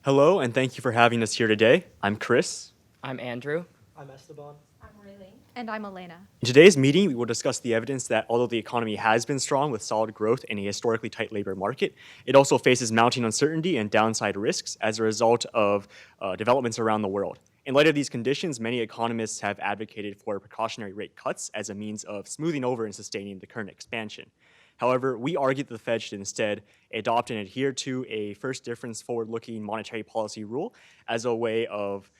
Hello, and thank you for having us here today. I'm Chris. I'm Andrew. I'm Esteban. And I'm Elena. In today's meeting, we will discuss the evidence that although the economy has been strong with solid growth in a historically tight labor market, it also faces mounting uncertainty and downside risks as a result of developments around the world. In light of these conditions, many economists have advocated for precautionary rate cuts as a means of smoothing over and sustaining the current expansion. However, we argue that the Fed should instead adopt and adhere to a first difference forward-looking monetary policy rule as a way of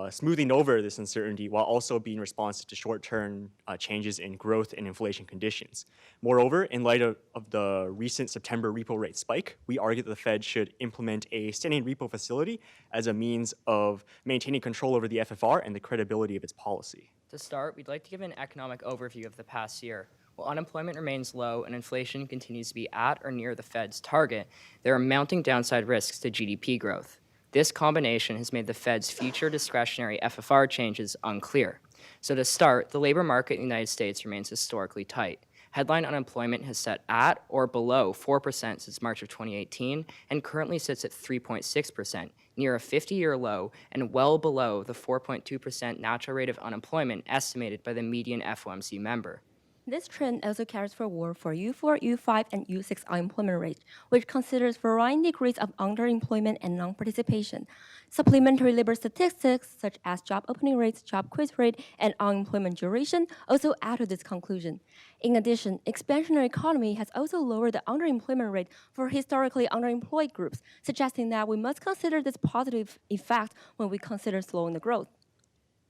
smoothing over this uncertainty while also being responsive to short-term changes in growth and inflation conditions. Moreover, in light of the recent September repo rate spike, we argue that the Fed should implement a standing repo facility as a means of maintaining control over the FFR and the credibility of its policy. To start, we'd like to give an economic overview of the past year. While unemployment remains low and inflation continues to be at or near the Fed's target, there are mounting downside risks to GDP growth. This combination has made the Fed's future discretionary FFR changes unclear. So to start, the labor market in the United States remains historically tight. Headline unemployment has set at or below 4% since March of 2018 and currently sits at 3.6%, near a 50-year low and well below the 4.2% natural rate of unemployment estimated by the median FOMC member. This trend also carries forward for U4, U5, and U6 unemployment rate, which considers varying degrees of underemployment and non-participation. Supplementary labor statistics, such as job opening rates, job quit rate, and unemployment duration, also add to this conclusion. In addition, expansionary economy has also lowered the underemployment rate for historically underemployed groups, suggesting that we must consider this positive effect when we consider slowing the growth.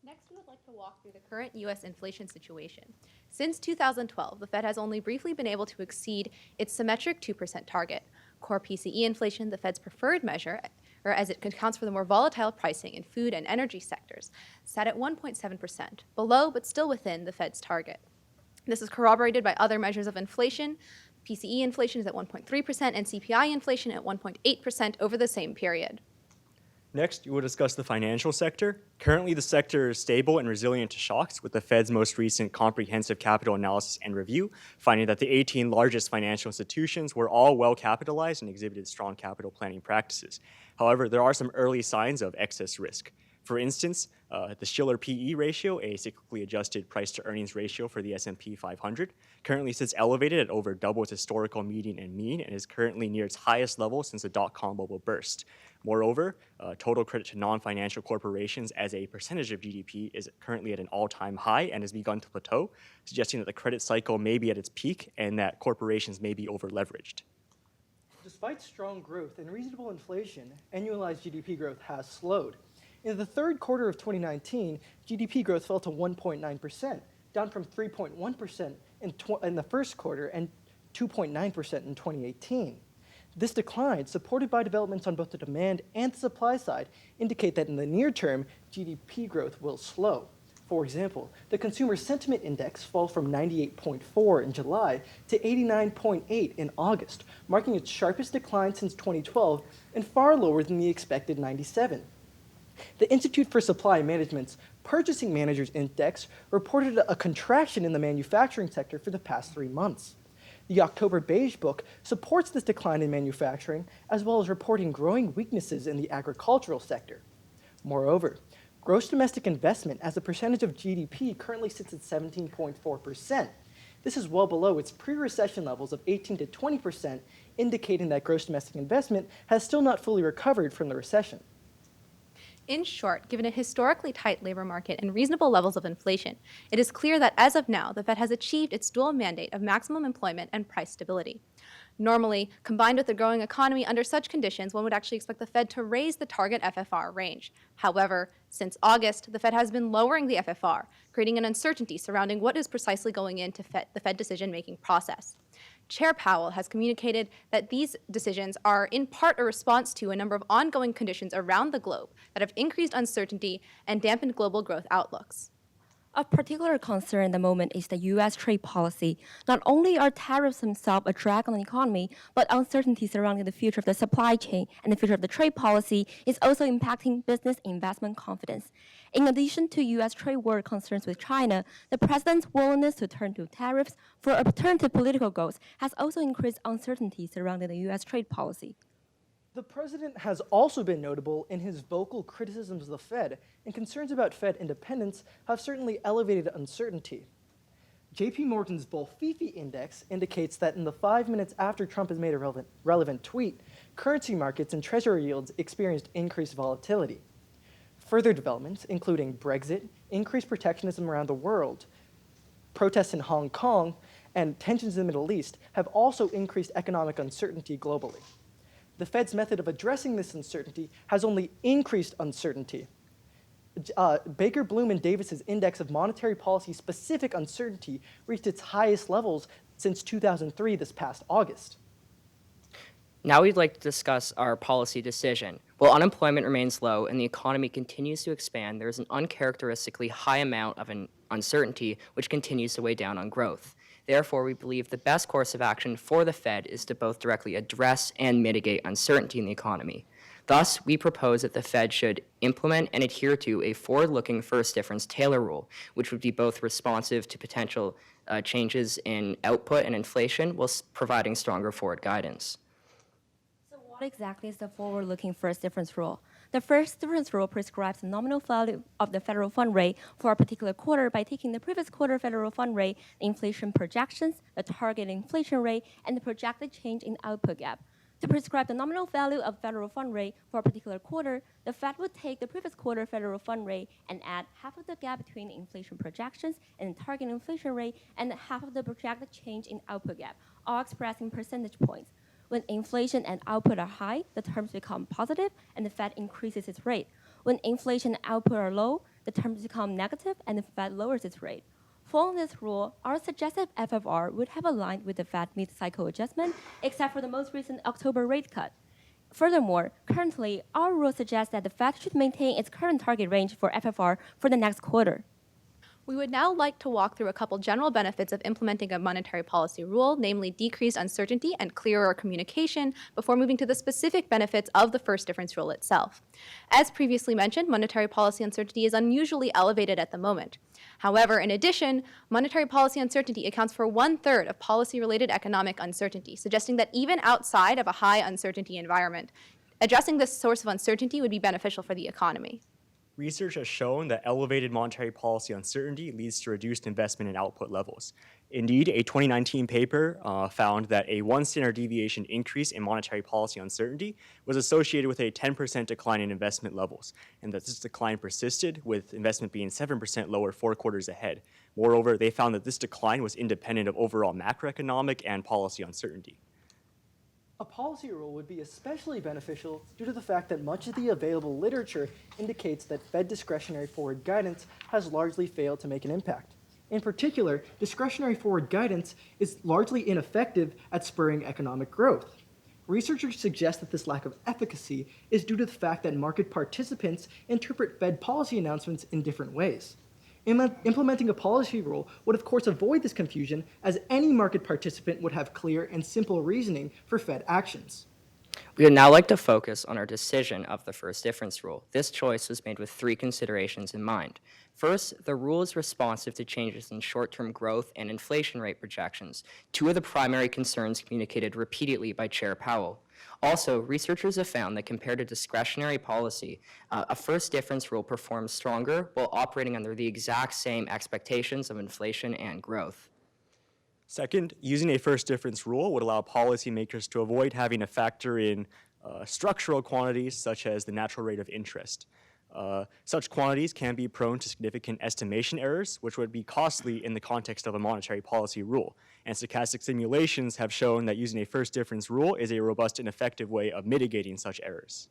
Next, we would like to walk through the current U.S. inflation situation. Since 2012, the Fed has only briefly been able to exceed its symmetric 2% target. Core PCE inflation, the Fed's preferred measure, or as it accounts for the more volatile pricing in food and energy sectors, sat at 1.7%, below but still within the Fed's target. This is corroborated by other measures of inflation. PCE inflation is at 1.3% and CPI inflation at 1.8% over the same period. Next, we will discuss the financial sector. Currently, the sector is stable and resilient to shocks, with the Fed's most recent comprehensive capital analysis and review finding that the 18 largest financial institutions were all well capitalized and exhibited strong capital planning practices. However, there are some early signs of excess risk. For instance, the Shiller PE ratio, a cyclically adjusted price-to-earnings ratio for the S&P 500, currently sits elevated at over double its historical median and mean and is currently near its highest level since the dot-com bubble burst. Moreover, total credit to non-financial corporations as a percentage of GDP is currently at an all-time high and has begun to plateau, suggesting that the credit cycle may be at its peak and that corporations may be over-leveraged. Despite strong growth and reasonable inflation, annualized GDP growth has slowed. In the third quarter of 2019, GDP growth fell to 1.9%, down from 3.1% in the first quarter and 2.9% in 2018. This decline, supported by developments on both the demand and the supply side, indicate that in the near term, GDP growth will slow. For example, the Consumer Sentiment Index fell from 98.4 in July to 89.8 in August, marking its sharpest decline since 2012 and far lower than the expected 97. The Institute for Supply Management's Purchasing Managers Index reported a contraction in the manufacturing sector for the past 3 months. The October Beige Book supports this decline in manufacturing, as well as reporting growing weaknesses in the agricultural sector. Moreover, gross domestic investment as a percentage of GDP currently sits at 17.4%. This is well below its pre-recession levels of 18 to 20%, indicating that gross domestic investment has still not fully recovered from the recession. In short, given a historically tight labor market and reasonable levels of inflation, it is clear that as of now, the Fed has achieved its dual mandate of maximum employment and price stability. Normally, combined with a growing economy under such conditions, one would actually expect the Fed to raise the target FFR range. However, since August, the Fed has been lowering the FFR, creating an uncertainty surrounding what is precisely going into the Fed decision-making process. Chair Powell has communicated that these decisions are in part a response to a number of ongoing conditions around the globe that have increased uncertainty and dampened global growth outlooks. Of particular concern at the moment is the U.S. trade policy. Not only are tariffs themselves a drag on the economy, but uncertainty surrounding the future of the supply chain and the future of the trade policy is also impacting business investment confidence. In addition to U.S. trade war concerns with China, the president's willingness to turn to tariffs for alternative political goals has also increased uncertainty surrounding the U.S. trade policy. The president has also been notable in his vocal criticisms of the Fed, and concerns about Fed independence have certainly elevated uncertainty. JP Morgan's Bolfifi index indicates that in the 5 minutes after Trump has made a relevant tweet, currency markets and treasury yields experienced increased volatility. Further developments, including Brexit, increased protectionism around the world, protests in Hong Kong, and tensions in the Middle East, have also increased economic uncertainty globally. The Fed's method of addressing this uncertainty has only increased uncertainty. Baker, Bloom, and Davis's index of monetary policy specific uncertainty reached its highest levels since 2003 this past August. Now we'd like to discuss our policy decision. While unemployment remains low and the economy continues to expand, there is an uncharacteristically high amount of uncertainty which continues to weigh down on growth. Therefore, we believe the best course of action for the Fed is to both directly address and mitigate uncertainty in the economy. Thus, we propose that the Fed should implement and adhere to a forward-looking first difference Taylor rule, which would be both responsive to potential changes in output and inflation while providing stronger forward guidance. So what exactly is the forward-looking first difference rule? The first difference rule prescribes the nominal value of the federal fund rate for a particular quarter by taking the previous quarter federal fund rate, the inflation projections, the target inflation rate, and the projected change in output gap. To prescribe the nominal value of federal fund rate for a particular quarter, the Fed would take the previous quarter federal fund rate and add half of the gap between the inflation projections and the target inflation rate and half of the projected change in output gap, all expressed in percentage points. When inflation and output are high, the terms become positive and the Fed increases its rate. When inflation and output are low, the terms become negative and the Fed lowers its rate. Following this rule, our suggested FFR would have aligned with the Fed mid-cycle adjustment, except for the most recent October rate cut. Furthermore, currently, our rule suggests that the Fed should maintain its current target range for FFR for the next quarter. We would now like to walk through a couple general benefits of implementing a monetary policy rule, namely decreased uncertainty and clearer communication, before moving to the specific benefits of the first difference rule itself. As previously mentioned, monetary policy uncertainty is unusually elevated at the moment. However, in addition, monetary policy uncertainty accounts for 1/3 of policy-related economic uncertainty, suggesting that even outside of a high uncertainty environment, addressing this source of uncertainty would be beneficial for the economy. Research has shown that elevated monetary policy uncertainty leads to reduced investment and output levels. Indeed, a 2019 paper found that a 1 standard deviation increase in monetary policy uncertainty was associated with a 10% decline in investment levels, and that this decline persisted, with investment being 7% lower 4 quarters ahead. Moreover, they found that this decline was independent of overall macroeconomic and policy uncertainty. A policy rule would be especially beneficial due to the fact that much of the available literature indicates that Fed discretionary forward guidance has largely failed to make an impact. In particular, discretionary forward guidance is largely ineffective at spurring economic growth. Researchers suggest that this lack of efficacy is due to the fact that market participants interpret Fed policy announcements in different ways. Implementing a policy rule would of course avoid this confusion, as any market participant would have clear and simple reasoning for Fed actions. We would now like to focus on our decision of the first difference rule. This choice was made with 3 considerations in mind. First, the rule is responsive to changes in short-term growth and inflation rate projections, 2 of the primary concerns communicated repeatedly by Chair Powell. Also, researchers have found that compared to discretionary policy, a first difference rule performs stronger while operating under the exact same expectations of inflation and growth. Second, using a first difference rule would allow policymakers to avoid having to factor in structural quantities such as the natural rate of interest. Such quantities can be prone to significant estimation errors, which would be costly in the context of a monetary policy rule. And stochastic simulations have shown that using a first difference rule is a robust and effective way of mitigating such errors.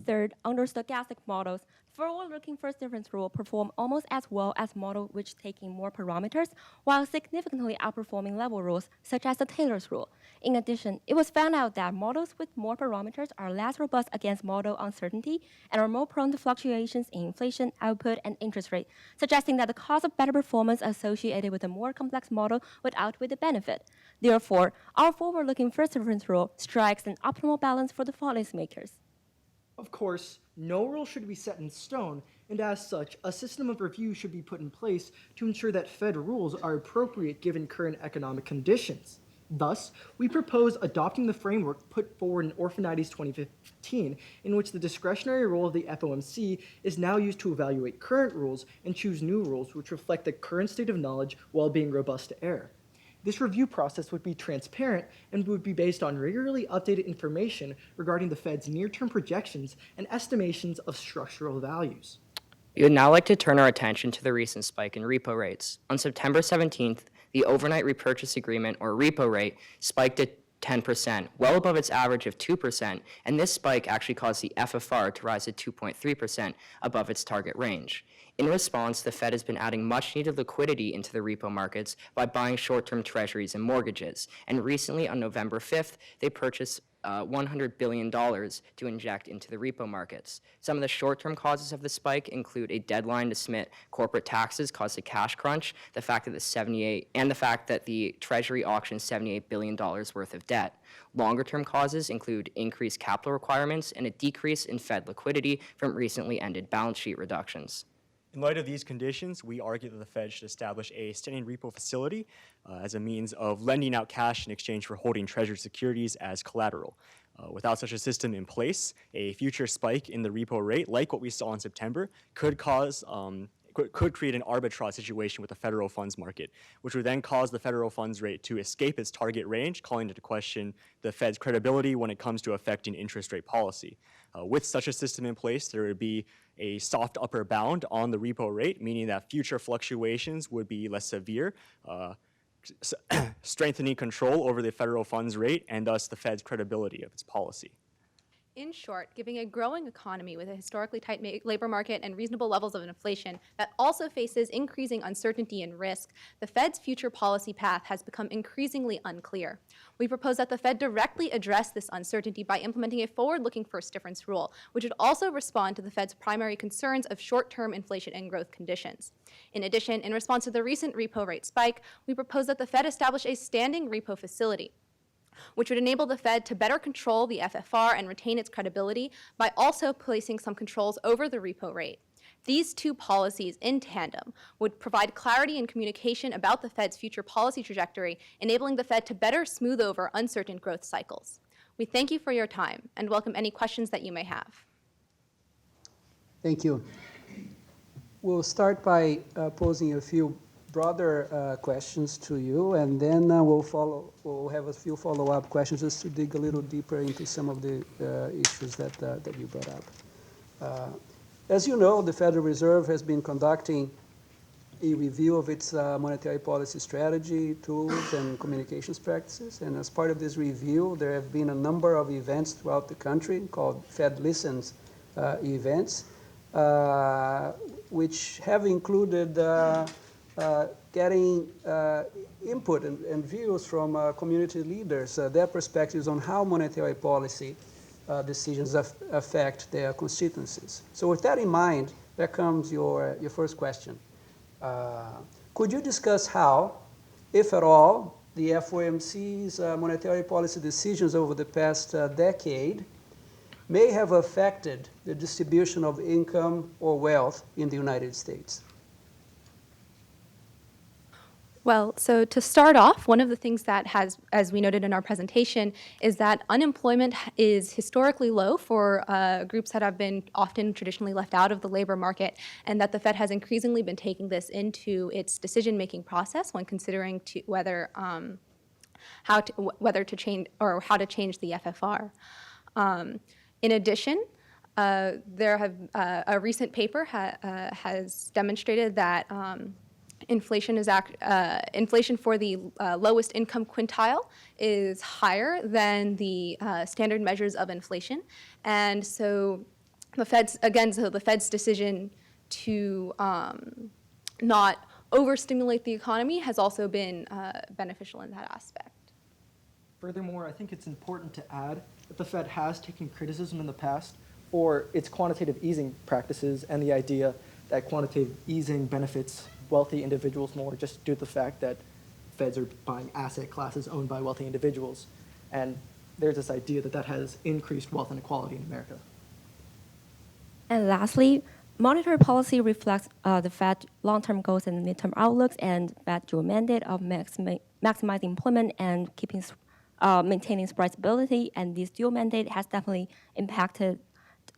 Third, under stochastic models, forward-looking first difference rule perform almost as well as models which take in more parameters, while significantly outperforming level rules such as the Taylor's rule. In addition, it was found out that models with more parameters are less robust against model uncertainty and are more prone to fluctuations in inflation, output, and interest rate, suggesting that the cost of better performance associated with a more complex model would outweigh the benefit. Therefore, our forward-looking first difference rule strikes an optimal balance for the policymakers. Of course, no rule should be set in stone, and as such, a system of review should be put in place to ensure that Fed rules are appropriate given current economic conditions. Thus, we propose adopting the framework put forward in Orphanides 2015, in which the discretionary role of the FOMC is now used to evaluate current rules and choose new rules which reflect the current state of knowledge while being robust to error. This review process would be transparent and would be based on regularly updated information regarding the Fed's near-term projections and estimations of structural values. We would now like to turn our attention to the recent spike in repo rates. On September 17th, the overnight repurchase agreement, or repo rate, spiked at 10%, well above its average of 2%, and this spike actually caused the FFR to rise to 2.3%, above its target range. In response, the Fed has been adding much-needed liquidity into the repo markets by buying short-term treasuries and mortgages, and recently, on November 5th, they purchased $100 billion to inject into the repo markets. Some of the short-term causes of the spike include a deadline to submit corporate taxes caused a cash crunch, the fact that the Treasury auctioned $78 billion worth of debt. Longer-term causes include increased capital requirements and a decrease in Fed liquidity from recently ended balance sheet reductions. In light of these conditions, we argue that the Fed should establish a standing repo facility as a means of lending out cash in exchange for holding treasury securities as collateral. Without such a system in place, a future spike in the repo rate, like what we saw in September, could create an arbitrage situation with the federal funds market, which would then cause the federal funds rate to escape its target range, calling into question the Fed's credibility when it comes to affecting interest rate policy. With such a system in place, there would be a soft upper bound on the repo rate, meaning that future fluctuations would be less severe, strengthening control over the federal funds rate and thus the Fed's credibility of its policy. In short, giving a growing economy with a historically tight labor market and reasonable levels of inflation that also faces increasing uncertainty and risk, the Fed's future policy path has become increasingly unclear. We propose that the Fed directly address this uncertainty by implementing a forward-looking first difference rule, which would also respond to the Fed's primary concerns of short-term inflation and growth conditions. In addition, in response to the recent repo rate spike, we propose that the Fed establish a standing repo facility, which would enable the Fed to better control the FFR and retain its credibility by also placing some controls over the repo rate. These two policies in tandem would provide clarity and communication about the Fed's future policy trajectory, enabling the Fed to better smooth over uncertain growth cycles. We thank you for your time and welcome any questions that you may have. Thank you. We'll start by posing a few broader questions to you, and then we'll have a few follow-up questions just to dig a little deeper into some of the issues that you brought up. As you know, the Federal Reserve has been conducting a review of its monetary policy strategy, tools, and communications practices. And as part of this review, there have been a number of events throughout the country called Fed Listens events, which have included getting input and views from community leaders, their perspectives on how monetary policy decisions affect their constituencies. So with that in mind, there comes your first question. Could you discuss how, if at all, the FOMC's monetary policy decisions over the past decade may have affected the distribution of income or wealth in the United States? Well, so to start off, one of the things that has, as we noted in our presentation, is that unemployment is historically low for groups that have been often traditionally left out of the labor market, and that the Fed has increasingly been taking this into its decision-making process when considering whether to change or how to change the FFR. In addition, a recent paper has demonstrated that inflation for the lowest income quintile is higher than the standard measures of inflation, and so the Fed's decision to not overstimulate the economy has also been beneficial in that aspect. Furthermore, I think it's important to add that the Fed has taken criticism in the past for its quantitative easing practices and the idea that quantitative easing benefits wealthy individuals more just due to the fact that Feds are buying asset classes owned by wealthy individuals. And there's this idea that that has increased wealth inequality in America. And lastly, Monetary policy reflects the Fed long-term goals and midterm outlooks, and Fed dual mandate of maximizing employment and maintaining price stability. And this dual mandate has definitely impacted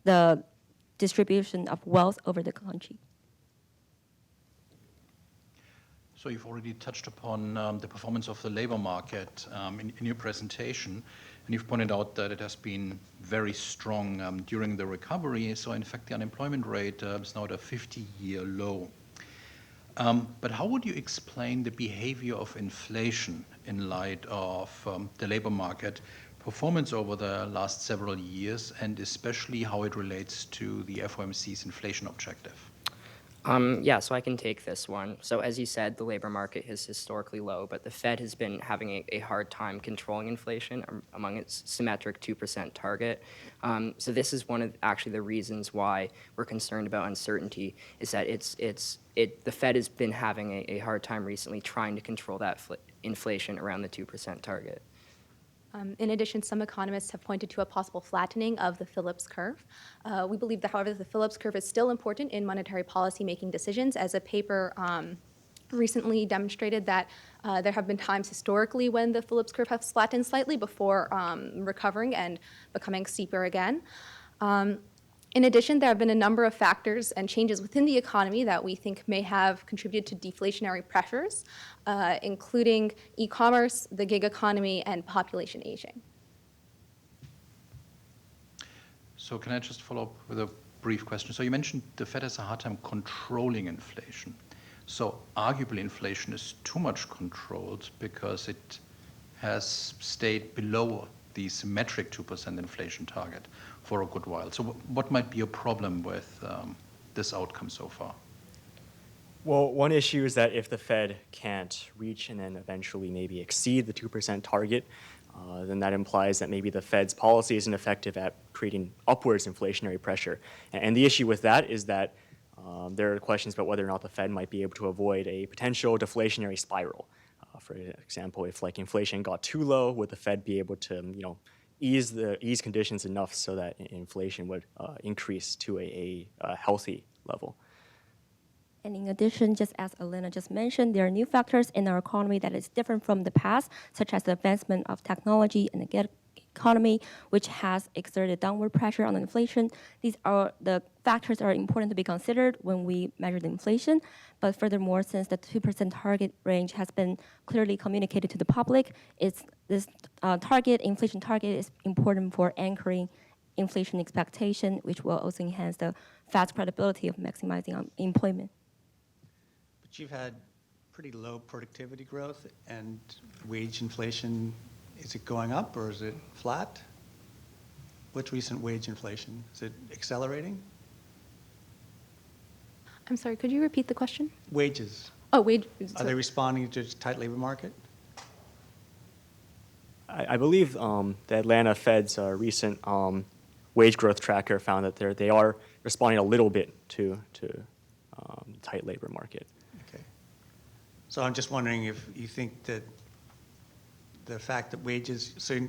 the distribution of wealth over the country. So you've already touched upon the performance of the labor market in your presentation, and you've pointed out that it has been very strong during the recovery. So in fact, the unemployment rate is now at a 50-year low. But how would you explain the behavior of inflation in light of the labor market performance over the last several years, and especially how it relates to the FOMC's inflation objective? Yeah, so I can take this one. So as you said, the labor market is historically low, but the Fed has been having a hard time controlling inflation among its symmetric 2% target. So this is one of actually the reasons why we're concerned about uncertainty, is that the Fed has been having a hard time recently trying to control that inflation around the 2% target. In addition, some economists have pointed to a possible flattening of the Phillips curve. We believe that, however, the Phillips curve is still important in monetary policy making decisions, as a paper recently demonstrated that there have been times historically when the Phillips curve has flattened slightly before recovering and becoming steeper again. In addition, there have been a number of factors and changes within the economy that we think may have contributed to deflationary pressures, including e-commerce, the gig economy, and population aging. So can I just follow up with a brief question? So you mentioned the Fed has a hard time controlling inflation. So arguably inflation is too much controlled because it has stayed below the symmetric 2% inflation target for a good while. So what might be a problem with this outcome so far? Well, one issue is that if the Fed can't reach and then eventually maybe exceed the 2% target, then that implies that maybe the Fed's policy isn't effective at creating upwards inflationary pressure. And the issue with that is that there are questions about whether or not the Fed might be able to avoid a potential deflationary spiral. For example, if like inflation got too low, would the Fed be able to, ease conditions enough so that inflation would increase to a healthy level? And in addition, just as Elena just mentioned, there are new factors in our economy that is different from the past, such as the advancement of technology and the gig economy, which has exerted downward pressure on inflation. These are the factors are important to be considered when we measure the inflation. But furthermore, since the 2% target range has been clearly communicated to the public, this inflation target is important for anchoring inflation expectation, which will also enhance the Fed's credibility of maximizing employment. But you've had pretty low productivity growth and wage inflation. Is it going up or is it flat? What's recent wage inflation? Is it accelerating? I'm sorry, could you repeat the question? Wages. Oh, wage. Are they responding to a tight labor market? I believe the Atlanta Fed's recent wage growth tracker found that they are responding a little bit to tight labor market. Okay. So I'm just wondering if you think that the fact that wages, so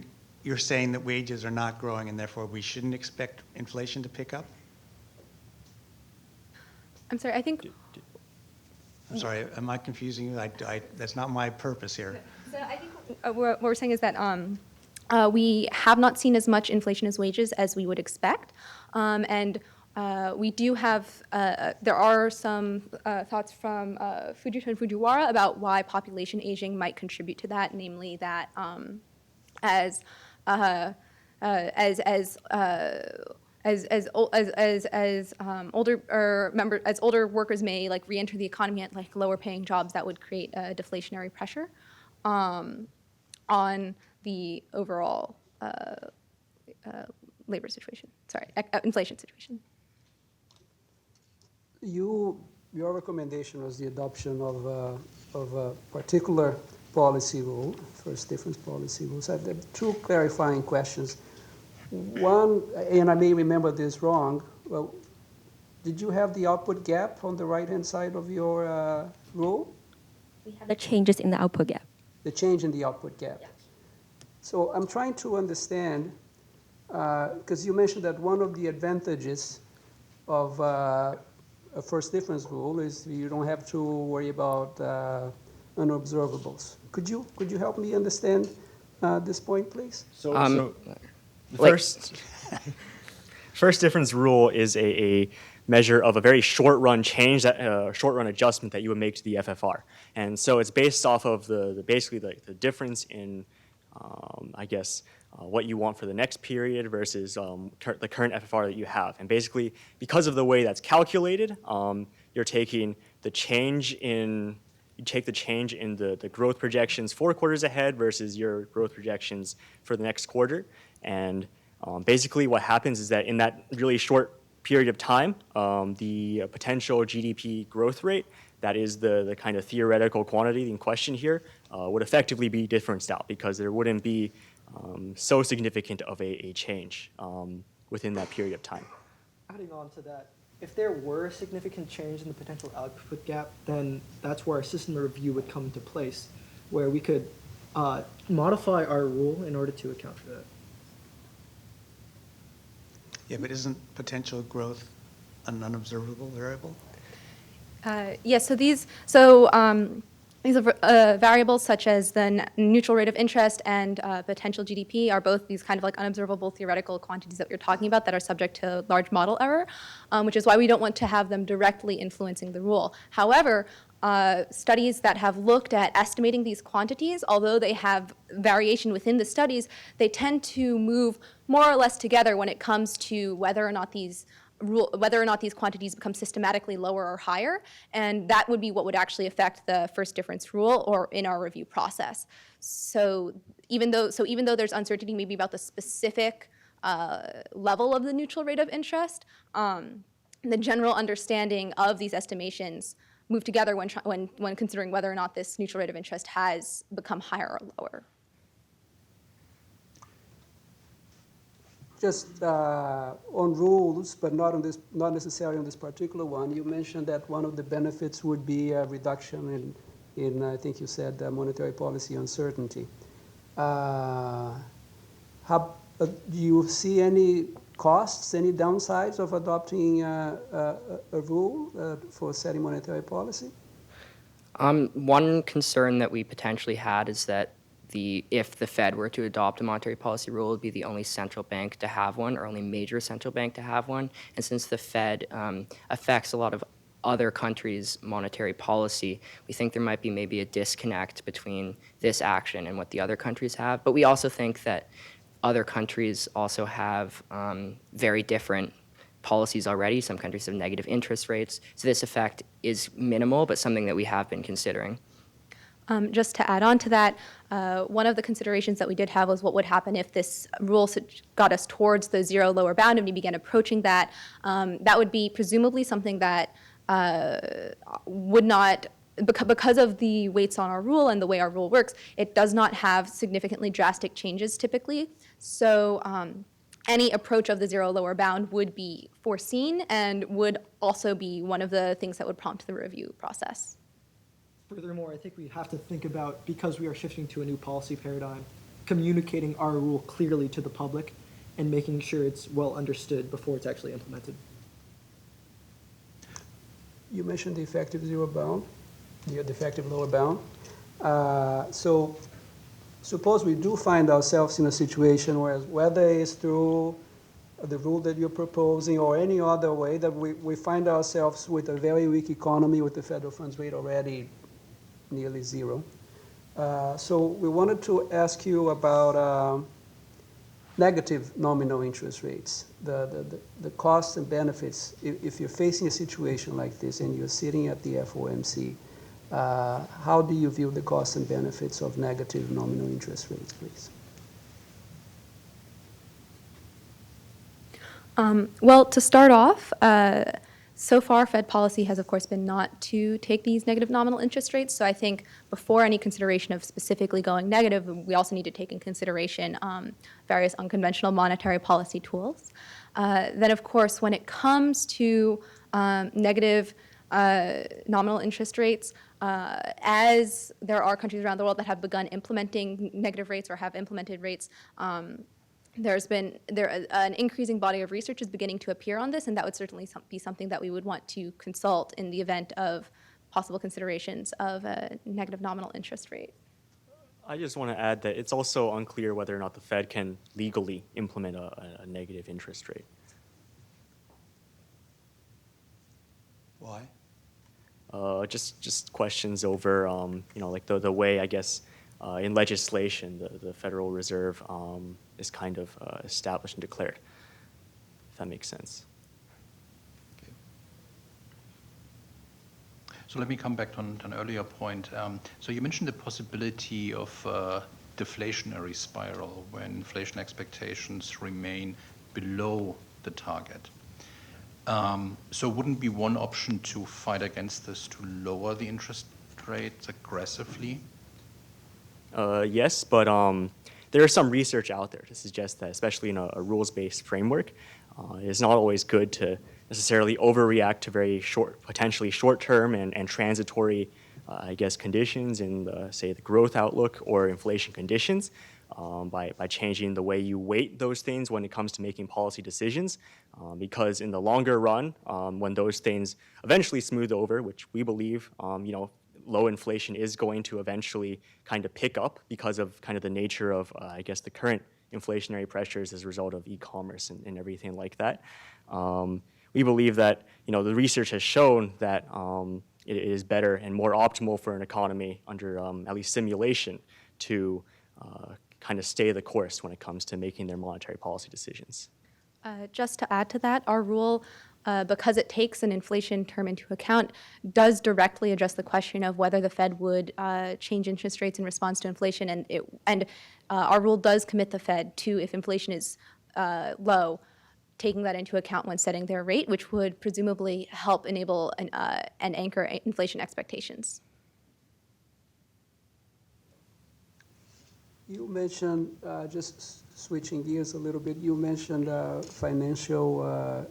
you're saying that wages are not growing and therefore we shouldn't expect inflation to pick up? I'm sorry, I think. I'm sorry, am I confusing you? That's not my purpose here. So I think what we're saying is that we have not seen as much inflation as wages as we would expect. And we do have, there are some thoughts from Fujita and Fujiwara about why population aging might contribute to that, namely that as older workers may like re-enter the economy at like lower paying jobs, that would create a deflationary pressure on the overall labor situation. Sorry, inflation situation. Your recommendation was the adoption of a particular policy rule, first difference policy rules. I have two clarifying questions. One, and I may remember this wrong, well, did you have the output gap on the right-hand side of your rule? We have the changes in the output gap. The change in the output gap. Yeah. So I'm trying to understand, because you mentioned that one of the advantages of first difference rule is you don't have to worry about unobservables. Could you help me understand this point, please? So the like- first difference rule is a measure of a very short-run change, short-run adjustment that you would make to the FFR. And so it's based off of basically the difference in, I guess, what you want for the next period versus the current FFR that you have. And basically, because of the way that's calculated, you're taking the change in the growth projections 4 quarters ahead versus your growth projections for the next quarter. And basically what happens is that in that really short period of time, the potential GDP growth rate, that is the kind of theoretical quantity in question here, would effectively be differenced out because there wouldn't be so significant of a change within that period of time. Adding on to that, if there were a significant change in the potential output gap, then that's where our system review would come into place, where we could modify our rule in order to account for that. Yeah, but isn't potential growth an unobservable variable? Yes, these are variables such as the neutral rate of interest and potential GDP are both these kind of like unobservable theoretical quantities that we're talking about that are subject to large model error, which is why we don't want to have them directly influencing the rule. However, studies that have looked at estimating these quantities, although they have variation within the studies, they tend to move more or less together when it comes to whether or not these quantities become systematically lower or higher, and that would be what would actually affect the first difference rule or in our review process. So even though there's uncertainty maybe about the specific level of the neutral rate of interest, the general understanding of these estimations move together when considering whether or not this neutral rate of interest has become higher or lower. Just on rules, but not necessarily on this particular one, you mentioned that one of the benefits would be a reduction in I think you said, monetary policy uncertainty. Do you see any costs, any downsides of adopting a rule for setting monetary policy? One concern that we potentially had is that if the Fed were to adopt a monetary policy rule, it would be the only central bank to have one, or only major central bank to have one. And since the Fed affects a lot of other countries' monetary policy, we think there might be maybe a disconnect between this action and what the other countries have. But we also think that other countries also have very different policies already. Some countries have negative interest rates. So this effect is minimal, but something that we have been considering. Just to add on to that, one of the considerations that we did have was what would happen if this rule got us towards the zero lower bound and we began approaching that. That would be presumably something that would not, because of the weights on our rule and the way our rule works, it does not have significantly drastic changes typically. So any approach of the zero lower bound would be foreseen and would also be one of the things that would prompt the review process. Furthermore, I think we have to think about, because we are shifting to a new policy paradigm, communicating our rule clearly to the public and making sure it's well understood before it's actually implemented. You mentioned the effective zero bound, the effective lower bound. So suppose we do find ourselves in a situation where, whether it's through the rule that you're proposing or any other way, that we find ourselves with a very weak economy with the federal funds rate already nearly zero. So we wanted to ask you about negative nominal interest rates, the costs and benefits. If you're facing a situation like this and you're sitting at the FOMC, how do you view the costs and benefits of negative nominal interest rates, please? Well, to start off, so far, Fed policy has, of course, been not to take these negative nominal interest rates. So I think before any consideration of specifically going negative, we also need to take in consideration various unconventional monetary policy tools. Then, of course, when it comes to negative nominal interest rates, as there are countries around the world that have begun implementing negative rates or have implemented rates, an increasing body of research is beginning to appear on this, and that would certainly be something that we would want to consult in the event of possible considerations of a negative nominal interest rate. I just want to add that it's also unclear whether or not the Fed can legally implement a negative interest rate. Why? Just questions over, like the way, I guess, in legislation, the Federal Reserve is kind of established and declared, if that makes sense. Okay. So let me come back to an earlier point. So you mentioned the possibility of deflationary spiral when inflation expectations remain below the target. So wouldn't be one option to fight against this to lower the interest rates aggressively? Yes, but there is some research out there to suggest that, especially in a rules-based framework, it is not always good to necessarily overreact to very potentially short-term and transitory, I guess, conditions in, say, the growth outlook or inflation conditions by changing the way you weight those things when it comes to making policy decisions. Because in the longer run, when those things eventually smooth over, which we believe, low inflation is going to eventually kind of pick up because of kind of the nature of, I guess, the current inflationary pressures as a result of e-commerce and everything like that. We believe that, the research has shown that it is better and more optimal for an economy under at least simulation to kind of stay the course when it comes to making their monetary policy decisions. Just to add to that, our rule, because it takes an inflation term into account, does directly address the question of whether the Fed would change interest rates in response to inflation, and our rule does commit the Fed to, if inflation is low, taking that into account when setting their rate, which would presumably help enable and anchor inflation expectations. You mentioned, just switching gears a little bit, you mentioned financial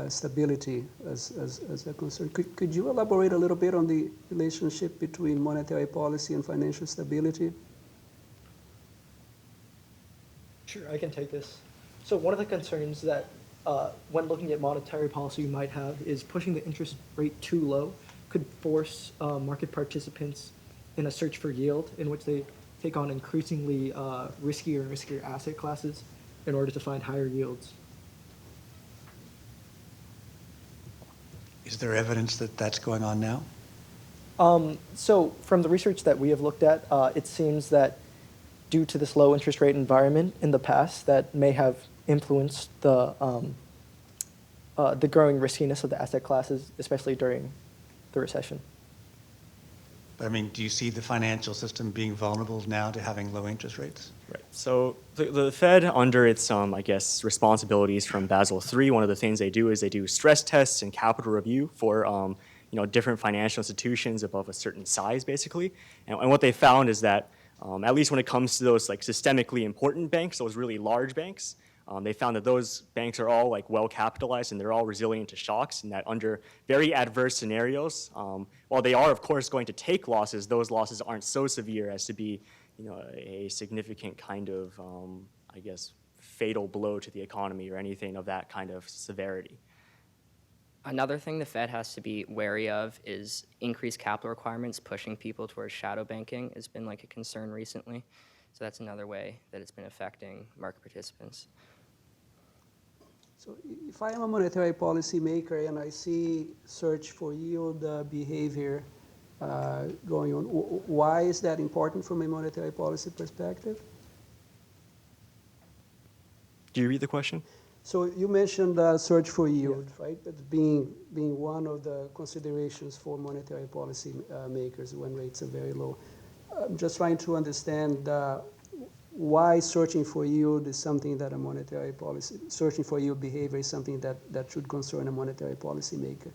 stability as a concern. Could you elaborate a little bit on the relationship between monetary policy and financial stability? Sure, I can take this. So one of the concerns that when looking at monetary policy you might have is pushing the interest rate too low could force market participants in a search for yield in which they take on increasingly riskier and riskier asset classes in order to find higher yields. Is there evidence that that's going on now? So from the research that we have looked at, it seems that due to this low interest rate environment in the past, that may have influenced the growing riskiness of the asset classes, especially during the recession. But I mean, do you see the financial system being vulnerable now to having low interest rates? Right. So the Fed, under its, I guess, responsibilities from Basel III, one of the things they do is they do stress tests and capital review for, different financial institutions above a certain size, basically. And what they found is that, at least when it comes to those like systemically important banks, those really large banks, they found that those banks are all like well capitalized and they're all resilient to shocks, and that under very adverse scenarios, while they are of course going to take losses, those losses aren't so severe as to be, a significant kind of, I guess, fatal blow to the economy or anything of that kind of severity. Another thing the Fed has to be wary of is increased capital requirements pushing people towards shadow banking has been like a concern recently. So that's another way that it's been affecting market participants. So if I am a monetary policy maker and I see search for yield behavior going on, why is that important from a monetary policy perspective? Do you read the question? So you mentioned search for yield, right? That's being one of the considerations for monetary policy makers when rates are very low. I'm just trying to understand why searching for yield is something that a monetary policy, searching for yield behavior is something that should concern a monetary policy maker.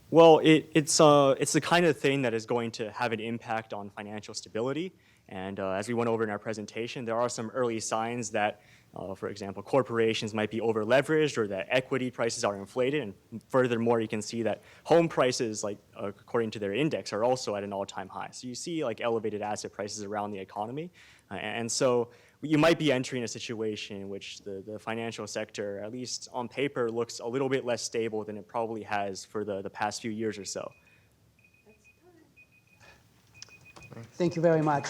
Well, it's the kind of thing that is going to have an impact on financial stability. And as we went over in our presentation, there are some early signs that For example, corporations might be over-leveraged or that equity prices are inflated. And furthermore, you can see that home prices, like according to their index, are also at an all-time high. So you see like elevated asset prices around the economy. And so you might be entering a situation in which the financial sector, at least on paper, looks a little bit less stable than it probably has for the past few years or so. Thank you very much.